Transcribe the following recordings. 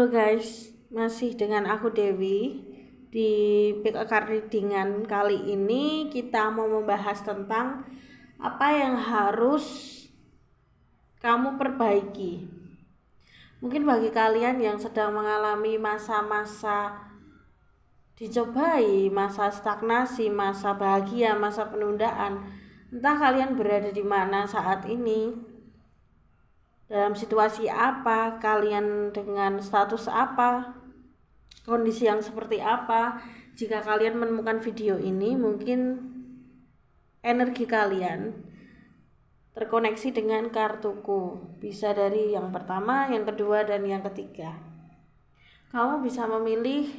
Halo guys, masih dengan aku Dewi. Di Pick a Card Readingan kali ini kita mau membahas tentang apa yang harus kamu perbaiki. Mungkin bagi kalian yang sedang mengalami masa-masa dicobai, masa stagnasi, masa bahagia, masa penundaan, entah kalian berada di mana saat ini, dalam situasi apa, kalian dengan status apa, kondisi yang seperti apa. Jika kalian menemukan video ini, mungkin energi kalian terkoneksi dengan kartuku, bisa dari yang pertama, yang kedua, dan yang ketiga. Kamu bisa memilih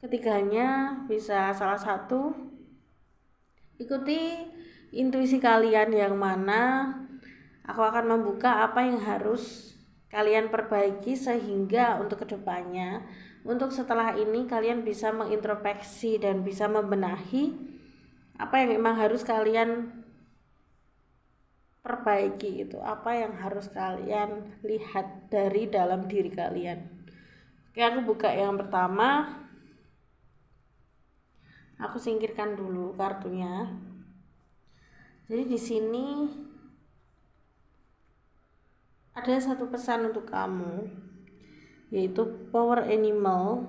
ketiganya, bisa salah satu. Ikuti intuisi kalian yang mana. Aku akan membuka apa yang harus kalian perbaiki sehingga untuk kedepannya, untuk setelah ini kalian bisa mengintrospeksi dan bisa membenahi apa yang memang harus kalian perbaiki, itu apa yang harus kalian lihat dari dalam diri kalian. Oke, aku buka yang pertama. Aku singkirkan dulu kartunya. Jadi di sini ada satu pesan untuk kamu, yaitu power animal.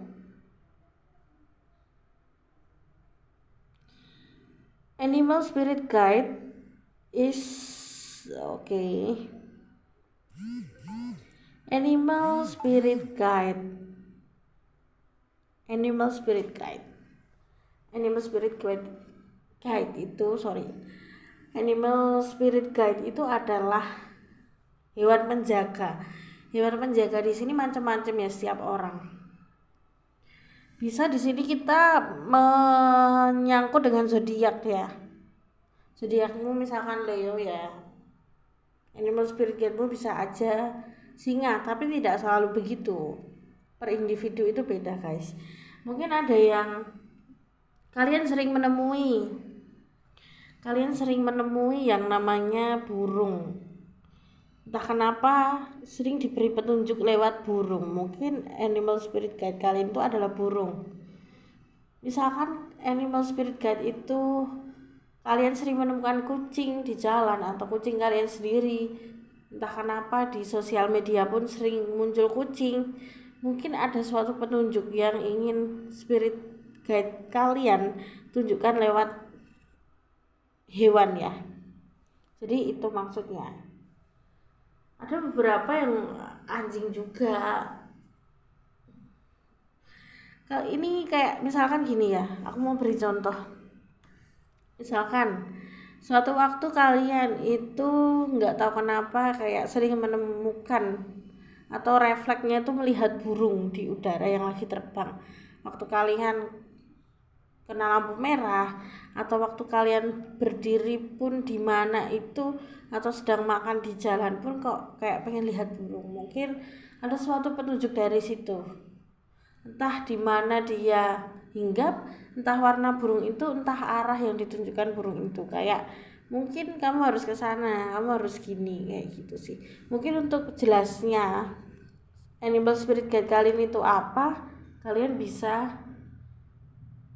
Animal spirit guide is okay. Animal spirit guide. Animal spirit guide. Animal spirit guide itu, Animal spirit guide itu adalah hewan penjaga. Hewan penjaga di sini macam-macam ya, setiap orang. Bisa di sini kita menyangkut dengan zodiak ya. Zodiakmu misalkan Leo ya. Animal spirit guide-mu bisa aja singa, tapi tidak selalu begitu. Per individu itu beda, guys. Mungkin ada yang kalian sering menemui yang namanya burung. Entah kenapa sering diberi petunjuk lewat burung. Mungkin animal spirit guide kalian itu adalah burung. Misalkan animal spirit guide itu kalian sering menemukan kucing di jalan atau kucing kalian sendiri. Entah kenapa di sosial media pun sering muncul kucing. Mungkin ada suatu petunjuk yang ingin spirit guide kalian tunjukkan lewat hewan ya. Jadi itu maksudnya. Ada beberapa yang anjing juga. Kalau ini kayak misalkan gini ya, aku mau beri contoh. Misalkan suatu waktu kalian itu nggak tahu kenapa kayak sering menemukan atau refleksnya itu melihat burung di udara yang lagi terbang. Waktu kalian kena lampu merah atau waktu kalian berdiri pun di mana itu, atau sedang makan di jalan pun kok kayak pengen lihat burung. Mungkin ada suatu petunjuk dari situ. Entah di mana dia hinggap, entah warna burung itu, entah arah yang ditunjukkan burung itu. Kayak mungkin kamu harus ke sana, kamu harus gini, kayak gitu sih. Mungkin untuk jelasnya animal spirit guide kalian itu apa, kalian bisa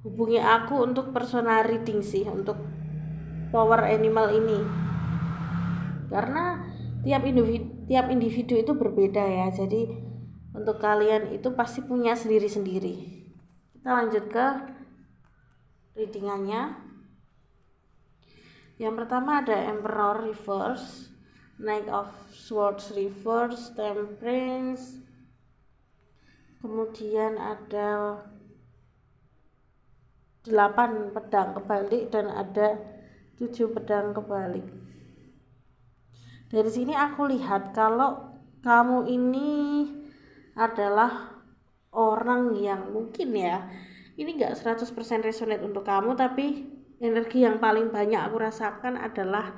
hubungi aku untuk personal reading sih, untuk power animal ini, karena tiap individu itu berbeda ya. Jadi untuk kalian itu pasti punya sendiri-sendiri. Kita lanjut ke readingannya. Yang pertama ada Emperor reverse, Knight of Swords reverse, Temperance, kemudian ada 8 pedang kebalik dan ada 7 pedang kebalik. Dari sini aku lihat kalau kamu ini adalah orang yang mungkin ya, ini gak 100% resonate untuk kamu, tapi energi yang paling banyak aku rasakan adalah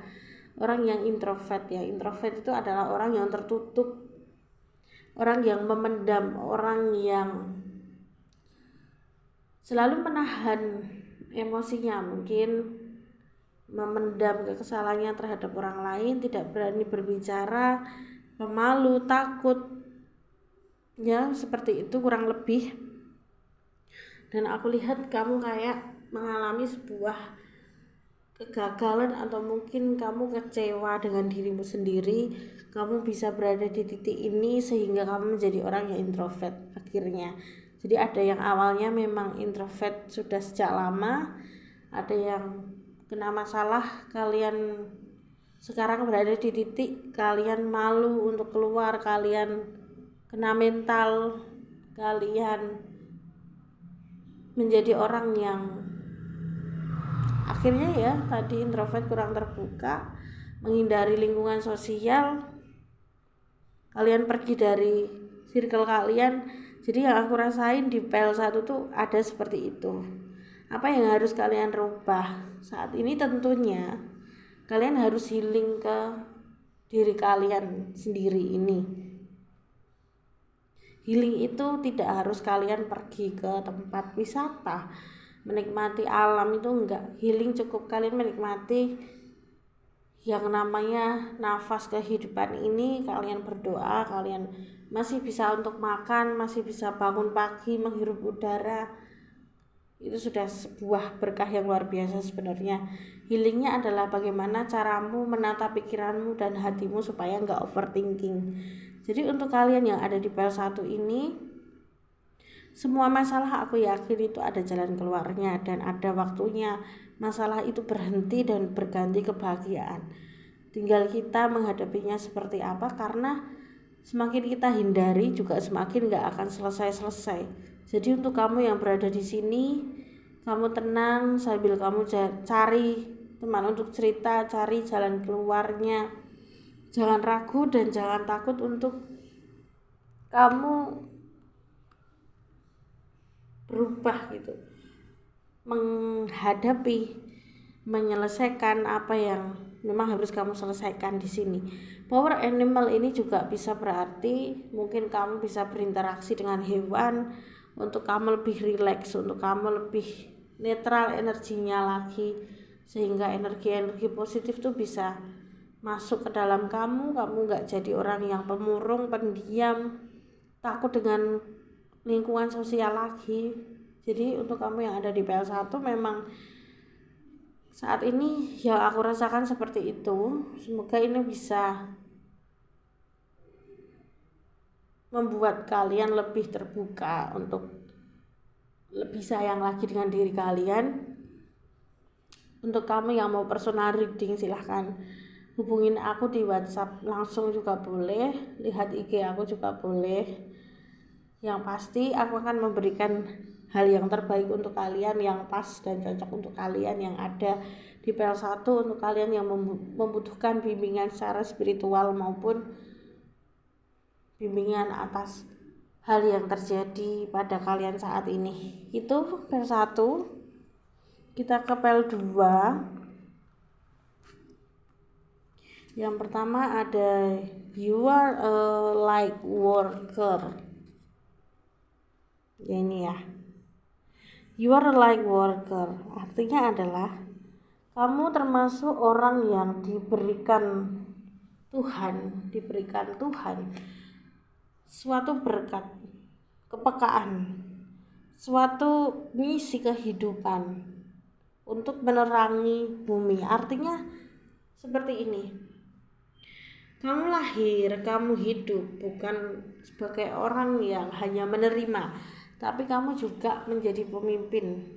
orang yang introvert ya. Introvert itu adalah orang yang tertutup, orang yang memendam, orang yang selalu menahan emosinya, mungkin memendam kekesalannya terhadap orang lain, tidak berani berbicara, pemalu, takut. Ya seperti itu kurang lebih. Dan aku lihat kamu kayak mengalami sebuah kegagalan atau mungkin kamu kecewa dengan dirimu sendiri. Kamu bisa berada di titik ini sehingga kamu menjadi orang yang introvert akhirnya. Jadi ada yang awalnya memang introvert sudah sejak lama, ada yang kena masalah, kalian sekarang berada di titik kalian malu untuk keluar, kalian kena mental, kalian menjadi orang yang akhirnya ya tadi introvert, kurang terbuka, menghindari lingkungan sosial, kalian pergi dari circle kalian. Jadi yang aku rasain di PL1 tuh ada seperti itu. Apa yang harus kalian rubah saat ini? Tentunya kalian harus healing ke diri kalian sendiri ini. Healing itu tidak harus kalian pergi ke tempat wisata, menikmati alam, itu enggak. Healing cukup kalian menikmati yang namanya nafas kehidupan ini. Kalian berdoa, kalian masih bisa untuk makan, masih bisa bangun pagi, menghirup udara. Itu sudah sebuah berkah yang luar biasa sebenarnya. Healingnya adalah bagaimana caramu menata pikiranmu dan hatimu supaya enggak overthinking. Jadi untuk kalian yang ada di PL1 ini, semua masalah aku yakin itu ada jalan keluarnya dan ada waktunya masalah itu berhenti dan berganti kebahagiaan. Tinggal kita menghadapinya seperti apa, karena semakin kita hindari juga semakin gak akan selesai-selesai. Jadi untuk kamu yang berada di sini, kamu tenang sambil kamu cari teman untuk cerita, cari jalan keluarnya. Jangan ragu dan jangan takut untuk kamu berubah gitu, menghadapi, menyelesaikan apa yang memang harus kamu selesaikan di sini. Power animal ini juga bisa berarti mungkin kamu bisa berinteraksi dengan hewan untuk kamu lebih rileks, untuk kamu lebih netral energinya lagi, sehingga energi-energi positif tuh bisa masuk ke dalam kamu nggak jadi orang yang pemurung, pendiam, takut dengan lingkungan sosial lagi. Jadi untuk kamu yang ada di PL1 memang saat ini yang aku rasakan seperti itu. Semoga ini bisa membuat kalian lebih terbuka untuk lebih sayang lagi dengan diri kalian. Untuk kamu yang mau personal reading silahkan hubungin aku di WhatsApp langsung juga boleh, lihat IG aku juga boleh. Yang pasti aku akan memberikan hal yang terbaik untuk kalian, yang pas dan cocok untuk kalian yang ada di PL1, untuk kalian yang membutuhkan bimbingan secara spiritual maupun bimbingan atas hal yang terjadi pada kalian saat ini. Itu PL1. Kita ke PL2. Yang pertama ada you are a light worker. Ya ini ya. You are a light worker. Artinya adalah kamu termasuk orang yang diberikan Tuhan suatu berkat, kepekaan, suatu misi kehidupan untuk menerangi bumi. Artinya seperti ini. Kamu lahir, kamu hidup bukan sebagai orang yang hanya menerima, tapi kamu juga menjadi pemimpin.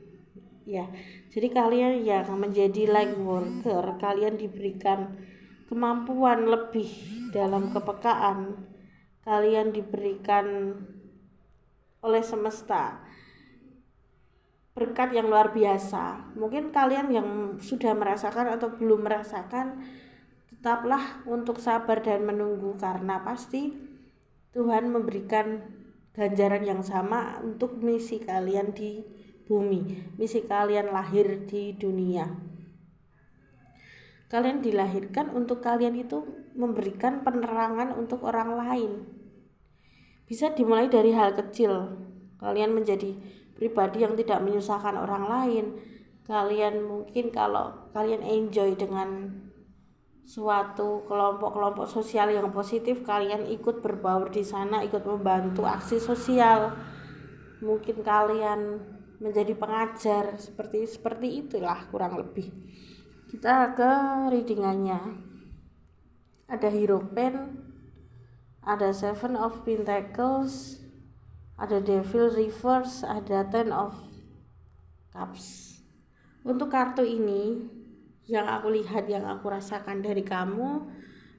Ya, jadi kalian yang menjadi light worker, kalian diberikan kemampuan lebih dalam kepekaan, kalian diberikan oleh semesta berkat yang luar biasa. Mungkin kalian yang sudah merasakan atau belum merasakan, tetaplah untuk sabar dan menunggu, karena pasti Tuhan memberikan ganjaran yang sama untuk misi kalian di bumi, misi kalian lahir di dunia. Kalian dilahirkan untuk kalian itu memberikan penerangan untuk orang lain. Bisa dimulai dari hal kecil. Kalian menjadi pribadi yang tidak menyusahkan orang lain. Kalian mungkin kalau kalian enjoy dengan suatu kelompok-kelompok sosial yang positif, kalian ikut berbaur di sana, ikut membantu aksi sosial. Mungkin kalian menjadi pengajar, seperti itulah kurang lebih. Kita ke readingannya. Ada Hierophant, ada Seven of Pentacles, ada Devil Reverse, ada Ten of Cups. Untuk kartu ini yang aku lihat, yang aku rasakan dari kamu,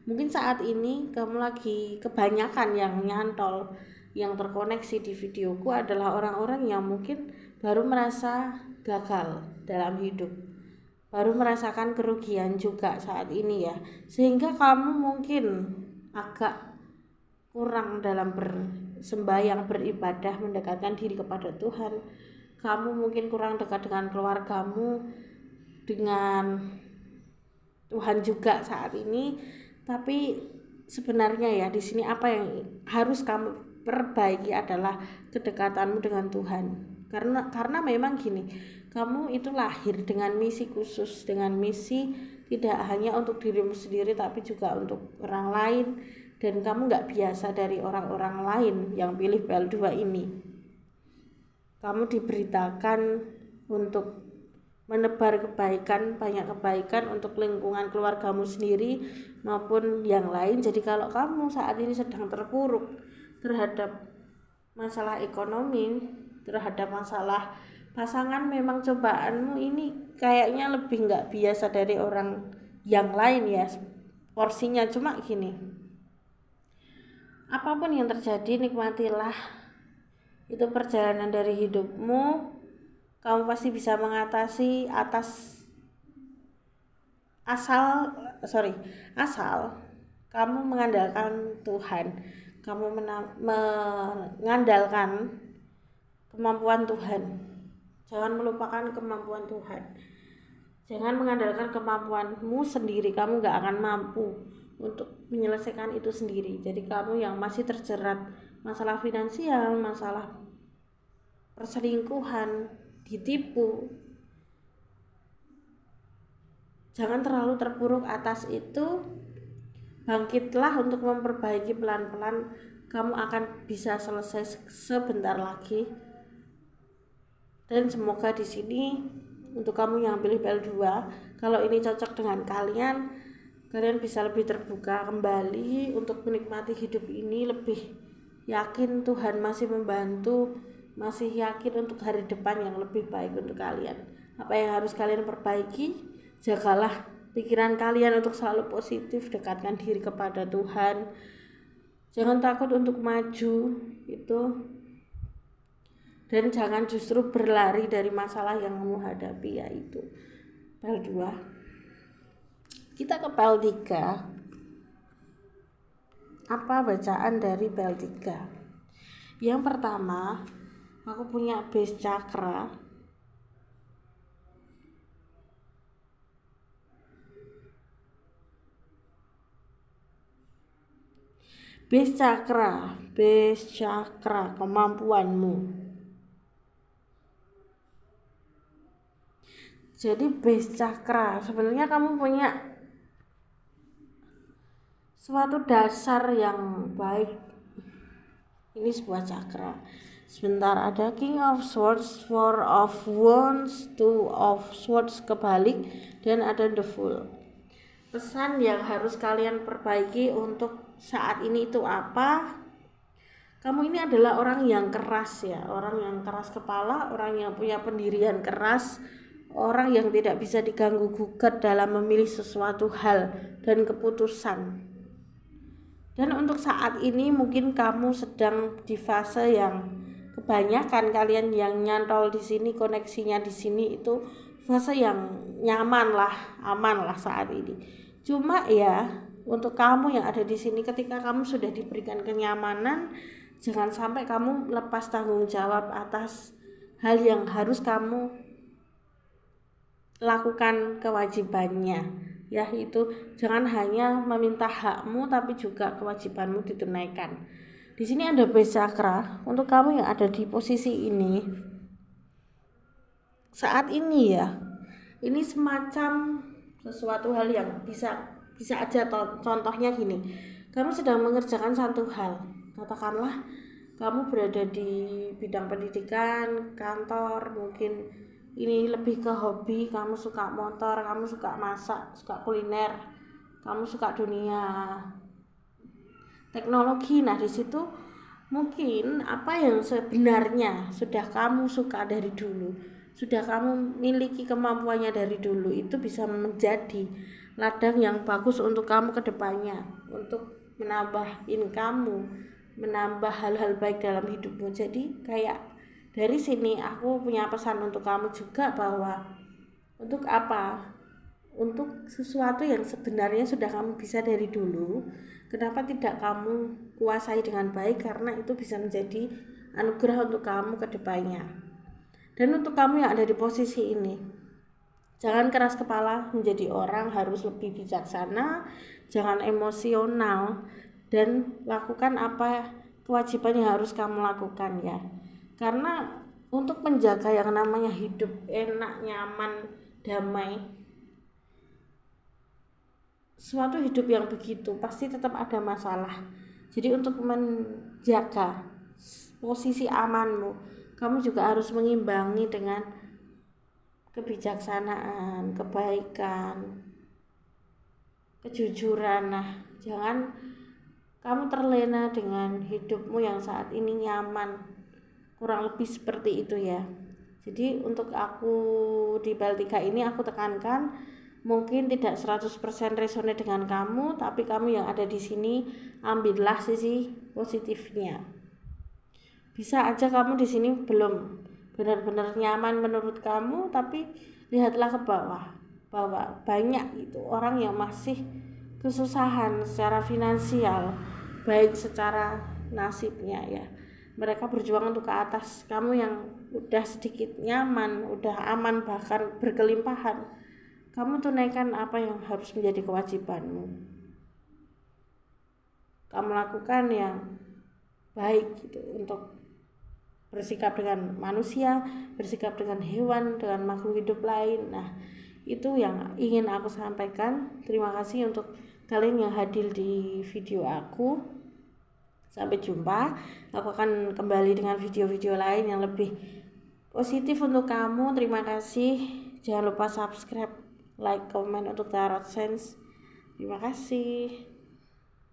mungkin saat ini kamu lagi kebanyakan yang nyantol, yang terkoneksi di videoku adalah orang-orang yang mungkin baru merasa gagal dalam hidup, baru merasakan kerugian juga saat ini ya, sehingga kamu mungkin agak kurang dalam bersembahyang, beribadah, mendekatkan diri kepada Tuhan. Kamu mungkin kurang dekat dengan keluargamu, dengan Tuhan juga saat ini. Tapi sebenarnya ya di sini apa yang harus kamu perbaiki adalah kedekatanmu dengan Tuhan. Karena memang gini, kamu itu lahir dengan misi khusus, dengan misi tidak hanya untuk dirimu sendiri tapi juga untuk orang lain, dan kamu nggak biasa dari orang-orang lain yang pilih PL2 ini. Kamu diberitakan untuk menebar kebaikan, banyak kebaikan untuk lingkungan keluargamu sendiri maupun yang lain. Jadi kalau kamu saat ini sedang terpuruk terhadap masalah ekonomi, terhadap masalah pasangan, memang cobaanmu ini kayaknya lebih nggak biasa dari orang yang lain ya porsinya. Cuma gini, apapun yang terjadi nikmatilah, itu perjalanan dari hidupmu. Kamu pasti bisa mengatasi asal kamu mengandalkan Tuhan, kamu mengandalkan kemampuan Tuhan. Jangan melupakan kemampuan Tuhan, jangan mengandalkan kemampuanmu sendiri. Kamu gak akan mampu untuk menyelesaikan itu sendiri. Jadi kamu yang masih terjerat masalah finansial, masalah perselingkuhan, ditipu, jangan terlalu terpuruk atas itu. Bangkitlah untuk memperbaiki pelan-pelan. Kamu akan bisa selesai sebentar lagi. Dan semoga di sini untuk kamu yang pilih PL2, kalau ini cocok dengan kalian bisa lebih terbuka kembali untuk menikmati hidup ini, lebih yakin Tuhan masih membantu, masih yakin untuk hari depan yang lebih baik untuk kalian. Apa yang harus kalian perbaiki? Jagalah pikiran kalian untuk selalu positif, dekatkan diri kepada Tuhan, jangan takut untuk maju itu, dan jangan justru berlari dari masalah yang kamu hadapi, yaitu PL2. Kita ke PL3. Apa bacaan dari PL3? Yang pertama, aku punya base chakra. Base chakra kemampuanmu. Jadi base chakra sebenarnya kamu punya suatu dasar yang baik. Ini sebuah chakra. Sebentar, ada King of Swords, Four of Wands, Two of Swords kebalik, dan ada The Fool. Pesan yang harus kalian perbaiki untuk saat ini itu apa? Kamu ini adalah orang yang keras ya, orang yang keras kepala, orang yang punya pendirian keras, orang yang tidak bisa diganggu gugat dalam memilih sesuatu hal dan keputusan. Dan untuk saat ini mungkin kamu sedang di fase yang kebanyakan kalian yang nyantol di sini, koneksinya di sini itu fase yang nyaman lah, aman lah saat ini. Cuma ya untuk kamu yang ada di sini, ketika kamu sudah diberikan kenyamanan, jangan sampai kamu lepas tanggung jawab atas hal yang harus kamu lakukan kewajibannya, yaitu jangan hanya meminta hakmu tapi juga kewajibanmu ditunaikan. Di sini ada base chakra untuk kamu yang ada di posisi ini. Saat ini ya, ini semacam sesuatu hal yang bisa Bisa aja contohnya gini, kamu sedang mengerjakan satu hal, katakanlah kamu berada di bidang pendidikan, kantor, mungkin ini lebih ke hobi, kamu suka motor, kamu suka masak, suka kuliner, kamu suka dunia teknologi. Nah, di situ mungkin apa yang sebenarnya sudah kamu suka dari dulu, sudah kamu miliki kemampuannya dari dulu, itu bisa menjadi ladang yang bagus untuk kamu ke depannya, untuk menambah income, menambah hal-hal baik dalam hidupmu. Jadi kayak dari sini aku punya pesan untuk kamu juga, bahwa untuk apa? Untuk sesuatu yang sebenarnya sudah kamu bisa dari dulu, kenapa tidak kamu kuasai dengan baik, karena itu bisa menjadi anugerah untuk kamu ke depannya. Dan untuk kamu yang ada di posisi ini, jangan keras kepala menjadi orang, harus lebih bijaksana, jangan emosional, dan lakukan apa kewajiban yang harus kamu lakukan ya. Karena untuk menjaga yang namanya hidup enak, nyaman, damai, suatu hidup yang begitu pasti tetap ada masalah. Jadi untuk menjaga posisi amanmu, kamu juga harus mengimbangi dengan kebijaksanaan, kebaikan, kejujuran. Nah, jangan kamu terlena dengan hidupmu yang saat ini nyaman, kurang lebih seperti itu ya. Jadi untuk aku di Baltika ini aku tekankan, mungkin tidak 100% resonate dengan kamu, tapi kamu yang ada di sini ambillah sisi positifnya. Bisa aja kamu di sini belum benar-benar nyaman menurut kamu, tapi lihatlah ke bawah, bahwa banyak itu orang yang masih kesusahan secara finansial, baik secara nasibnya ya. Mereka berjuang untuk ke atas. Kamu yang udah sedikit nyaman, udah aman, bahkan berkelimpahan, kamu tunaikan apa yang harus menjadi kewajibanmu. Kamu lakukan yang baik gitu, untuk bersikap dengan manusia, bersikap dengan hewan, dengan makhluk hidup lain. Nah, itu yang ingin aku sampaikan. Terima kasih untuk kalian yang hadir di video aku. Sampai jumpa. Aku akan kembali dengan video-video lain yang lebih positif untuk kamu. Terima kasih. Jangan lupa subscribe, like, comment untuk Tarot Sense. Terima kasih.